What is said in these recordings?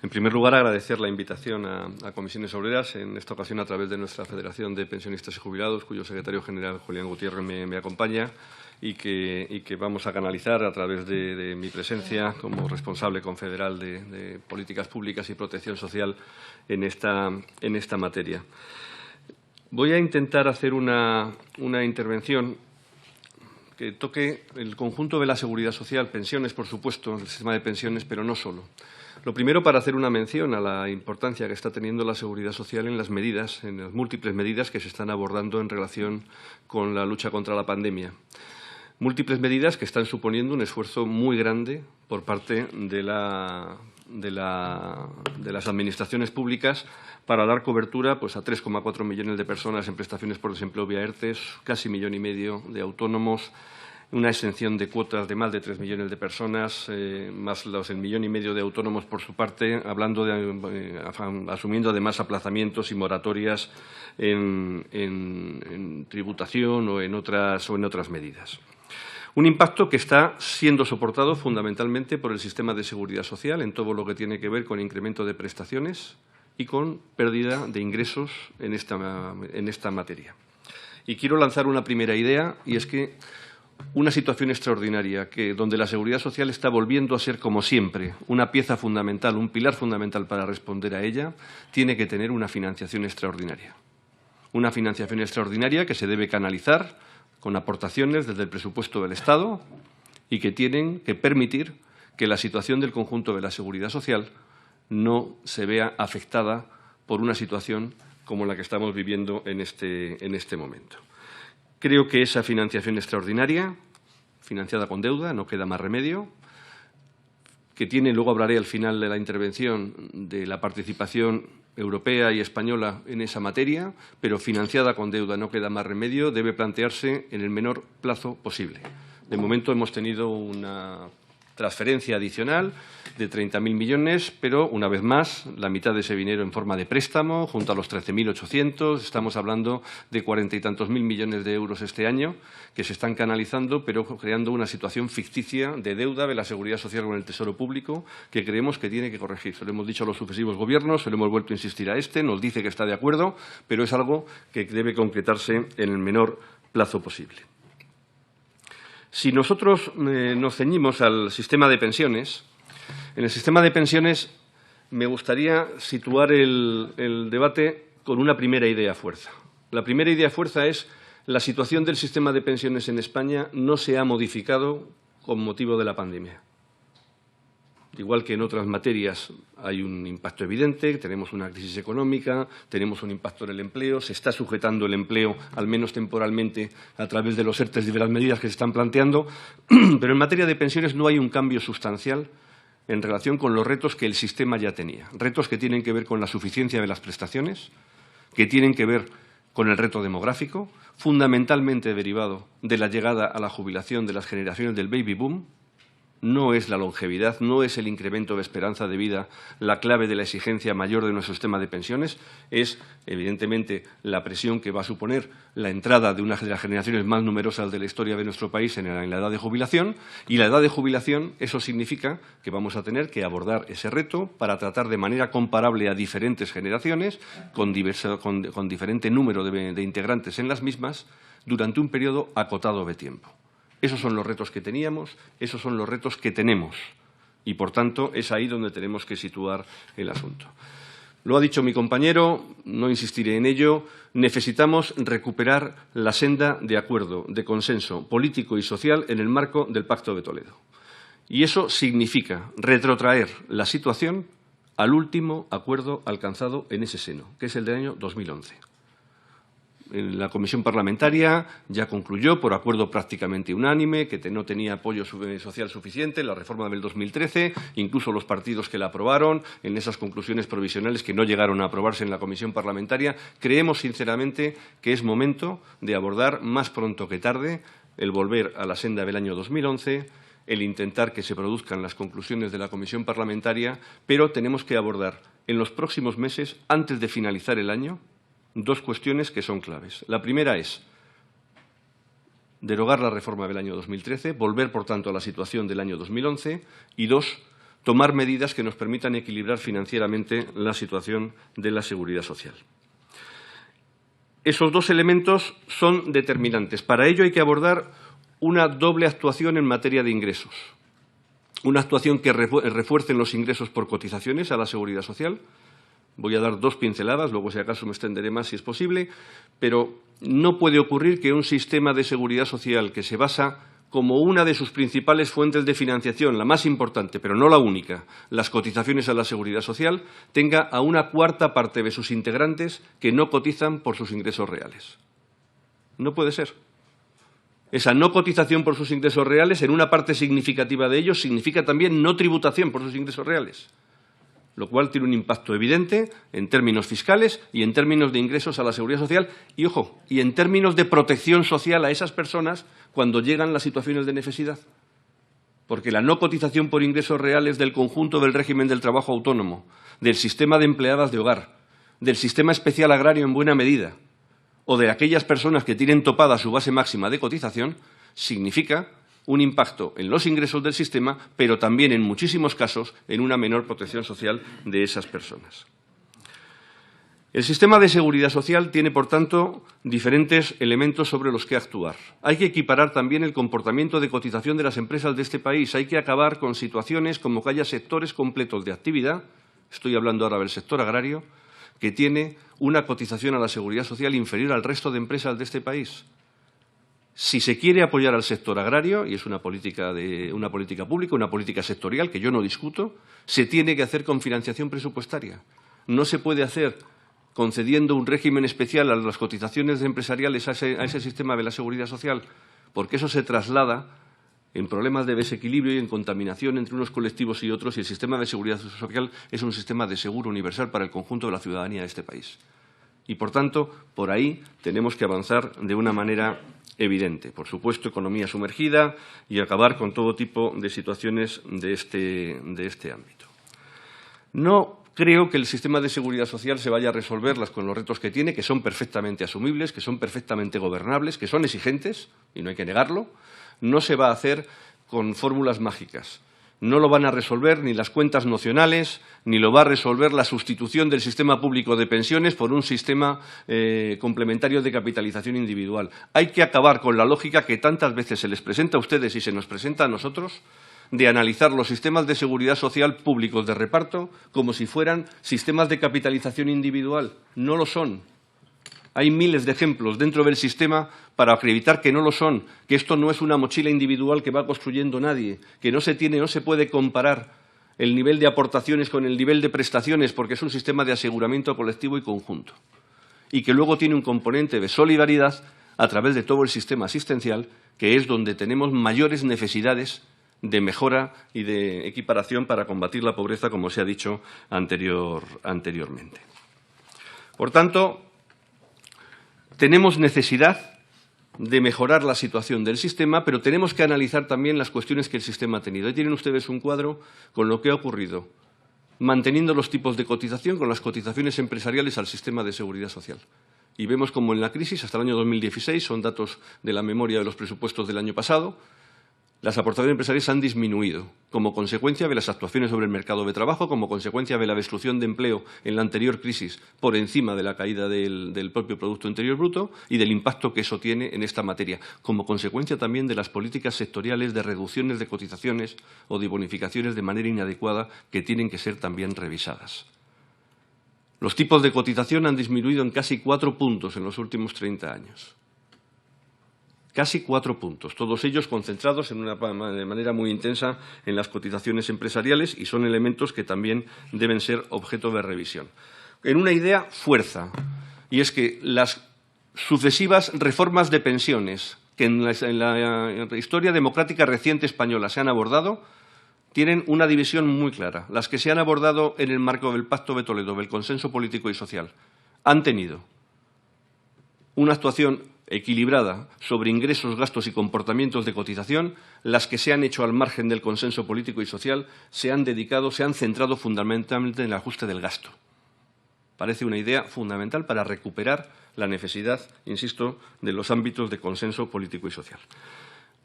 En primer lugar, agradecer la invitación a Comisiones Obreras, en esta ocasión a través de nuestra Federación de Pensionistas y Jubilados, cuyo secretario general, Julián Gutiérrez, me acompaña y que vamos a canalizar a través de mi presencia como responsable confederal de Políticas Públicas y Protección Social en esta materia. Voy a intentar hacer una intervención que toque el conjunto de la seguridad social, pensiones, por supuesto, el sistema de pensiones, pero no solo. Lo primero, para hacer una mención a la importancia que está teniendo la seguridad social en las medidas, en las múltiples medidas que se están abordando en relación con la lucha contra la pandemia. Múltiples medidas que están suponiendo un esfuerzo muy grande por parte de las administraciones públicas para dar cobertura pues, a 3,4 millones de personas en prestaciones por desempleo vía ERTES, casi 1,5 millones de autónomos, una exención de cuotas de más de 3 millones de personas, más los 1,5 millones de autónomos por su parte, asumiendo además aplazamientos y moratorias en tributación o en otras medidas. Un impacto que está siendo soportado fundamentalmente por el sistema de seguridad social en todo lo que tiene que ver con incremento de prestaciones y con pérdida de ingresos en esta materia. Y quiero lanzar una primera idea, y es que una situación extraordinaria donde la seguridad social está volviendo a ser, como siempre, una pieza fundamental, un pilar fundamental para responder a ella, tiene que tener una financiación extraordinaria. Una financiación extraordinaria que se debe canalizar con aportaciones desde el presupuesto del Estado y que tienen que permitir que la situación del conjunto de la seguridad social no se vea afectada por una situación como la que estamos viviendo en este momento. Creo que esa financiación extraordinaria, financiada con deuda, no queda más remedio, que tiene, luego hablaré al final de la intervención, de la participación europea y española en esa materia, pero financiada con deuda, no queda más remedio, debe plantearse en el menor plazo posible. De momento hemos tenido una transferencia adicional de 30.000 millones, pero, una vez más, la mitad de ese dinero en forma de préstamo, junto a los 13.800. Estamos hablando de 40 y tantos mil millones de euros este año que se están canalizando, pero creando una situación ficticia de deuda de la seguridad social con el Tesoro Público que creemos que tiene que corregir. Se lo hemos dicho a los sucesivos gobiernos, se lo hemos vuelto a insistir a este, nos dice que está de acuerdo, pero es algo que debe concretarse en el menor plazo posible. Si nosotros nos ceñimos al sistema de pensiones, en el sistema de pensiones me gustaría situar el debate con una primera idea fuerza. La primera idea fuerza es la situación del sistema de pensiones en España no se ha modificado con motivo de la pandemia. Igual que en otras materias hay un impacto evidente, tenemos una crisis económica, tenemos un impacto en el empleo, se está sujetando el empleo, al menos temporalmente, a través de los ERTES y de las medidas que se están planteando, pero en materia de pensiones no hay un cambio sustancial en relación con los retos que el sistema ya tenía. Retos que tienen que ver con la suficiencia de las prestaciones, que tienen que ver con el reto demográfico, fundamentalmente derivado de la llegada a la jubilación de las generaciones del baby boom. No es la longevidad, no es el incremento de esperanza de vida la clave de la exigencia mayor de nuestro sistema de pensiones, es, evidentemente, la presión que va a suponer la entrada de una de las generaciones más numerosas de la historia de nuestro país en la edad de jubilación. Y la edad de jubilación, eso significa que vamos a tener que abordar ese reto para tratar de manera comparable a diferentes generaciones, con diferente número de integrantes en las mismas, durante un periodo acotado de tiempo. Esos son los retos que teníamos, esos son los retos que tenemos y, por tanto, es ahí donde tenemos que situar el asunto. Lo ha dicho mi compañero, no insistiré en ello, necesitamos recuperar la senda de acuerdo, de consenso político y social en el marco del Pacto de Toledo. Y eso significa retrotraer la situación al último acuerdo alcanzado en ese seno, que es el del año 2011. La comisión parlamentaria ya concluyó, por acuerdo prácticamente unánime, que no tenía apoyo social suficiente la reforma del 2013, incluso los partidos que la aprobaron, en esas conclusiones provisionales que no llegaron a aprobarse en la comisión parlamentaria. Creemos sinceramente que es momento de abordar más pronto que tarde el volver a la senda del año 2011, el intentar que se produzcan las conclusiones de la comisión parlamentaria, pero tenemos que abordar en los próximos meses, antes de finalizar el año, dos cuestiones que son claves. La primera es derogar la reforma del año 2013, volver, por tanto, a la situación del año 2011 y, dos, tomar medidas que nos permitan equilibrar financieramente la situación de la seguridad social. Esos dos elementos son determinantes. Para ello hay que abordar una doble actuación en materia de ingresos. Una actuación que refuerce los ingresos por cotizaciones a la seguridad social. Voy a dar dos pinceladas, luego si acaso me extenderé más si es posible, pero no puede ocurrir que un sistema de seguridad social que se basa como una de sus principales fuentes de financiación, la más importante, pero no la única, las cotizaciones a la seguridad social, tenga a una cuarta parte de sus integrantes que no cotizan por sus ingresos reales. No puede ser. Esa no cotización por sus ingresos reales, en una parte significativa de ellos, significa también no tributación por sus ingresos reales, lo cual tiene un impacto evidente en términos fiscales y en términos de ingresos a la seguridad social y, ojo, y en términos de protección social a esas personas cuando llegan las situaciones de necesidad. Porque la no cotización por ingresos reales del conjunto del régimen del trabajo autónomo, del sistema de empleadas de hogar, del sistema especial agrario en buena medida, o de aquellas personas que tienen topada su base máxima de cotización, significa un impacto en los ingresos del sistema, pero también, en muchísimos casos, en una menor protección social de esas personas. El sistema de seguridad social tiene, por tanto, diferentes elementos sobre los que actuar. Hay que equiparar también el comportamiento de cotización de las empresas de este país. Hay que acabar con situaciones como que haya sectores completos de actividad, estoy hablando ahora del sector agrario, que tiene una cotización a la seguridad social inferior al resto de empresas de este país. Si se quiere apoyar al sector agrario, y es una política pública, una política sectorial, que yo no discuto, se tiene que hacer con financiación presupuestaria. No se puede hacer concediendo un régimen especial a las cotizaciones empresariales a ese sistema de la seguridad social, porque eso se traslada en problemas de desequilibrio y en contaminación entre unos colectivos y otros, y el sistema de seguridad social es un sistema de seguro universal para el conjunto de la ciudadanía de este país. Y, por tanto, por ahí tenemos que avanzar de una manera evidente. Por supuesto, economía sumergida y acabar con todo tipo de situaciones de este ámbito. No creo que el sistema de seguridad social se vaya a resolver con los retos que tiene, que son perfectamente asumibles, que son perfectamente gobernables, que son exigentes, y no hay que negarlo. No se va a hacer con fórmulas mágicas. No lo van a resolver ni las cuentas nocionales, ni lo va a resolver la sustitución del sistema público de pensiones por un sistema complementario de capitalización individual. Hay que acabar con la lógica que tantas veces se les presenta a ustedes y se nos presenta a nosotros, de analizar los sistemas de seguridad social públicos de reparto como si fueran sistemas de capitalización individual. No lo son. Hay miles de ejemplos dentro del sistema para acreditar que no lo son, que esto no es una mochila individual que va construyendo nadie, que no se puede comparar el nivel de aportaciones con el nivel de prestaciones, porque es un sistema de aseguramiento colectivo y conjunto, y que luego tiene un componente de solidaridad a través de todo el sistema asistencial, que es donde tenemos mayores necesidades de mejora y de equiparación para combatir la pobreza, como se ha dicho anteriormente. Por tanto, tenemos necesidad de mejorar la situación del sistema, pero tenemos que analizar también las cuestiones que el sistema ha tenido. Ahí tienen ustedes un cuadro con lo que ha ocurrido, manteniendo los tipos de cotización con las cotizaciones empresariales al sistema de seguridad social. Y vemos como en la crisis, hasta el año 2016, son datos de la memoria de los presupuestos del año pasado, las aportaciones empresariales han disminuido como consecuencia de las actuaciones sobre el mercado de trabajo, como consecuencia de la destrucción de empleo en la anterior crisis por encima de la caída del propio Producto Interior Bruto y del impacto que eso tiene en esta materia, como consecuencia también de las políticas sectoriales de reducciones de cotizaciones o de bonificaciones de manera inadecuada que tienen que ser también revisadas. Los tipos de cotización han disminuido en casi 4 puntos en los últimos 30 años. Casi 4 puntos, todos ellos concentrados de manera muy intensa en las cotizaciones empresariales y son elementos que también deben ser objeto de revisión. En una idea, fuerza, y es que las sucesivas reformas de pensiones que en la historia democrática reciente española se han abordado tienen una división muy clara. Las que se han abordado en el marco del Pacto de Toledo, del consenso político y social, han tenido una actuación equilibrada sobre ingresos, gastos y comportamientos de cotización. Las que se han hecho al margen del consenso político y social se han centrado fundamentalmente en el ajuste del gasto. Parece una idea fundamental para recuperar la necesidad, insisto, de los ámbitos de consenso político y social.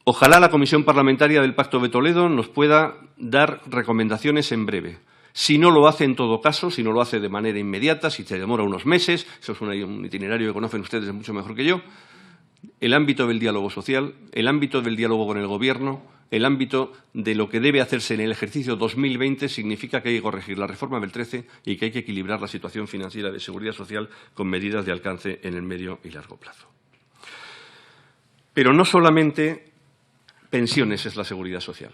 Ojalá la Comisión Parlamentaria del Pacto de Toledo nos pueda dar recomendaciones en breve. Si no lo hace en todo caso, si no lo hace de manera inmediata, si se demora unos meses, eso es un itinerario que conocen ustedes mucho mejor que yo, el ámbito del diálogo social, el ámbito del diálogo con el Gobierno, el ámbito de lo que debe hacerse en el ejercicio 2020 significa que hay que corregir la reforma del 13 y que hay que equilibrar la situación financiera de seguridad social con medidas de alcance en el medio y largo plazo. Pero no solamente pensiones es la seguridad social.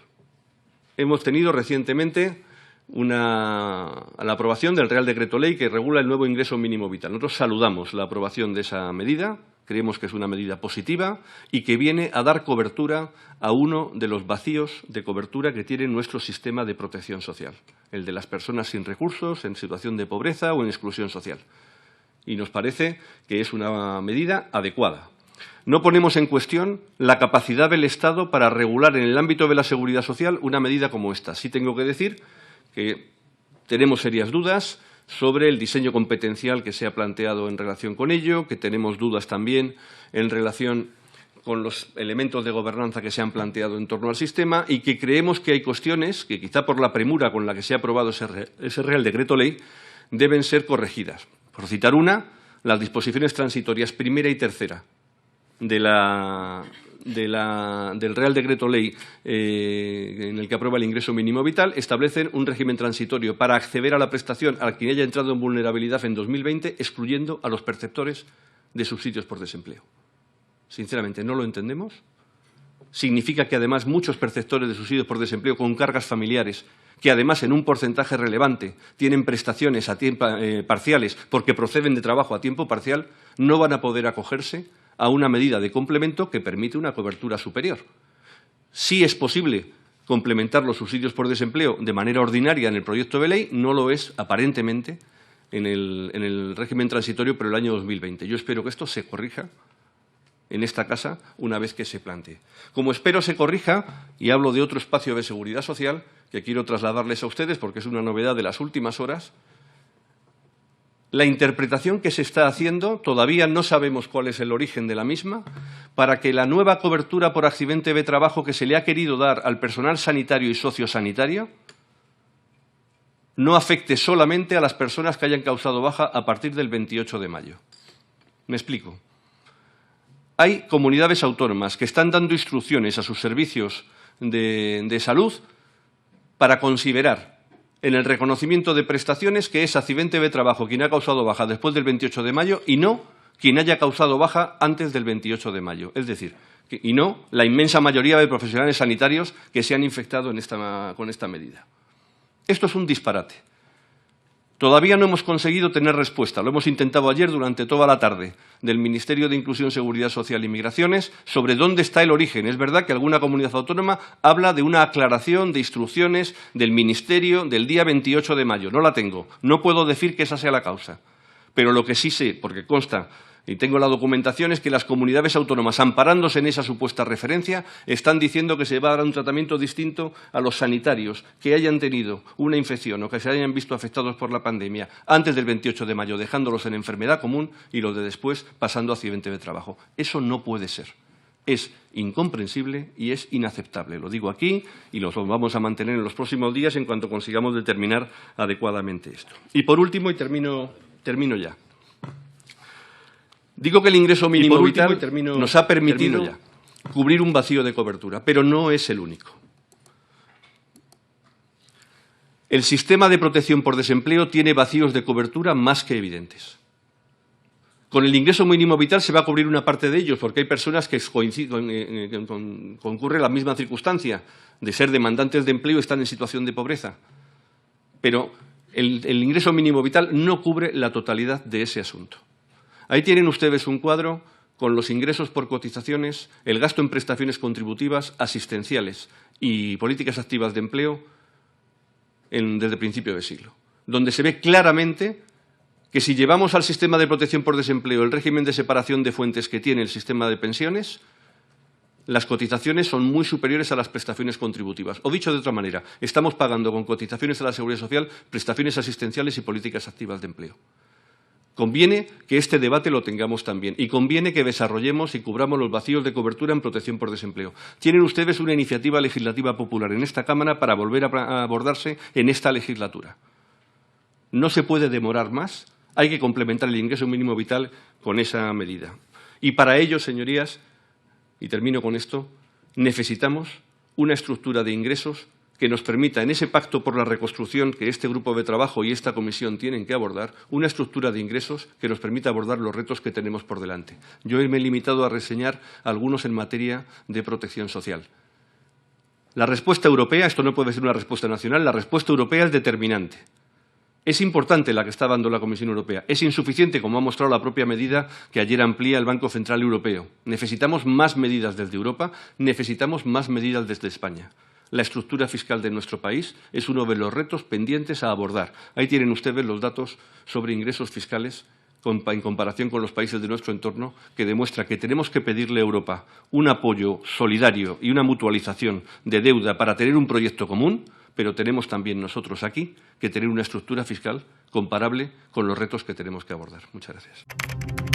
Hemos tenido recientemente la aprobación del Real Decreto Ley que regula el nuevo ingreso mínimo vital. Nosotros saludamos la aprobación de esa medida, creemos que es una medida positiva y que viene a dar cobertura a uno de los vacíos de cobertura que tiene nuestro sistema de protección social, el de las personas sin recursos, en situación de pobreza o en exclusión social. Y nos parece que es una medida adecuada. No ponemos en cuestión la capacidad del Estado para regular en el ámbito de la seguridad social una medida como esta. Sí tengo que decir que tenemos serias dudas sobre el diseño competencial que se ha planteado en relación con ello, que tenemos dudas también en relación con los elementos de gobernanza que se han planteado en torno al sistema y que creemos que hay cuestiones que, quizá por la premura con la que se ha aprobado ese Real Decreto Ley, deben ser corregidas. Por citar una, las disposiciones transitorias primera y tercera del Real Decreto Ley en el que aprueba el ingreso mínimo vital establecen un régimen transitorio para acceder a la prestación a quien haya entrado en vulnerabilidad en 2020, excluyendo a los perceptores de subsidios por desempleo. Sinceramente, ¿no lo entendemos? Significa que, además, muchos perceptores de subsidios por desempleo con cargas familiares, que además en un porcentaje relevante tienen prestaciones parciales porque proceden de trabajo a tiempo parcial, no van a poder acogerse a una medida de complemento que permite una cobertura superior. Sí es posible complementar los subsidios por desempleo de manera ordinaria en el proyecto de ley, no lo es aparentemente en el régimen transitorio por el año 2020. Yo espero que esto se corrija en esta casa una vez que se plantee. Como espero se corrija, y hablo de otro espacio de seguridad social que quiero trasladarles a ustedes porque es una novedad de las últimas horas, la interpretación que se está haciendo, todavía no sabemos cuál es el origen de la misma, para que la nueva cobertura por accidente de trabajo que se le ha querido dar al personal sanitario y sociosanitario no afecte solamente a las personas que hayan causado baja a partir del 28 de mayo. Me explico. Hay comunidades autónomas que están dando instrucciones a sus servicios de salud para considerar en el reconocimiento de prestaciones que es accidente de trabajo quien ha causado baja después del 28 de mayo y no quien haya causado baja antes del 28 de mayo. Es decir, y no la inmensa mayoría de profesionales sanitarios que se han infectado con esta medida. Esto es un disparate. Todavía no hemos conseguido tener respuesta, lo hemos intentado ayer durante toda la tarde, del Ministerio de Inclusión, Seguridad Social y Migraciones, sobre dónde está el origen. Es verdad que alguna comunidad autónoma habla de una aclaración de instrucciones del Ministerio del día 28 de mayo. No la tengo, no puedo decir que esa sea la causa. Pero lo que sí sé, porque consta y tengo la documentación, es que las comunidades autónomas, amparándose en esa supuesta referencia, están diciendo que se va a dar un tratamiento distinto a los sanitarios que hayan tenido una infección o que se hayan visto afectados por la pandemia antes del 28 de mayo, dejándolos en enfermedad común y los de después pasando a accidente de trabajo. Eso no puede ser. Es incomprensible y es inaceptable. Lo digo aquí y lo vamos a mantener en los próximos días en cuanto consigamos determinar adecuadamente esto. Y por último, y termino ya. Digo que el ingreso mínimo vital nos ha permitido cubrir un vacío de cobertura, pero no es el único. El sistema de protección por desempleo tiene vacíos de cobertura más que evidentes. Con el ingreso mínimo vital se va a cubrir una parte de ellos, porque hay personas que concurren la misma circunstancia de ser demandantes de empleo y están en situación de pobreza. Pero el ingreso mínimo vital no cubre la totalidad de ese asunto. Ahí tienen ustedes un cuadro con los ingresos por cotizaciones, el gasto en prestaciones contributivas, asistenciales y políticas activas de empleo desde principio de siglo, donde se ve claramente que si llevamos al sistema de protección por desempleo el régimen de separación de fuentes que tiene el sistema de pensiones, las cotizaciones son muy superiores a las prestaciones contributivas. O dicho de otra manera, estamos pagando con cotizaciones a la Seguridad Social prestaciones asistenciales y políticas activas de empleo. Conviene que este debate lo tengamos también y conviene que desarrollemos y cubramos los vacíos de cobertura en protección por desempleo. Tienen ustedes una iniciativa legislativa popular en esta Cámara para volver a abordarse en esta legislatura. No se puede demorar más, hay que complementar el ingreso mínimo vital con esa medida. Y para ello, señorías, y termino con esto, necesitamos una estructura de ingresos que nos permita, en ese pacto por la reconstrucción que este grupo de trabajo y esta comisión tienen que abordar, una estructura de ingresos que nos permita abordar los retos que tenemos por delante. Yo me he limitado a reseñar algunos en materia de protección social. La respuesta europea, esto no puede ser una respuesta nacional, la respuesta europea es determinante. Es importante la que está dando la Comisión Europea. Es insuficiente, como ha mostrado la propia medida que ayer amplía el Banco Central Europeo. Necesitamos más medidas desde Europa, necesitamos más medidas desde España. La estructura fiscal de nuestro país es uno de los retos pendientes a abordar. Ahí tienen ustedes los datos sobre ingresos fiscales en comparación con los países de nuestro entorno, que demuestra que tenemos que pedirle a Europa un apoyo solidario y una mutualización de deuda para tener un proyecto común, pero tenemos también nosotros aquí que tener una estructura fiscal comparable con los retos que tenemos que abordar. Muchas gracias.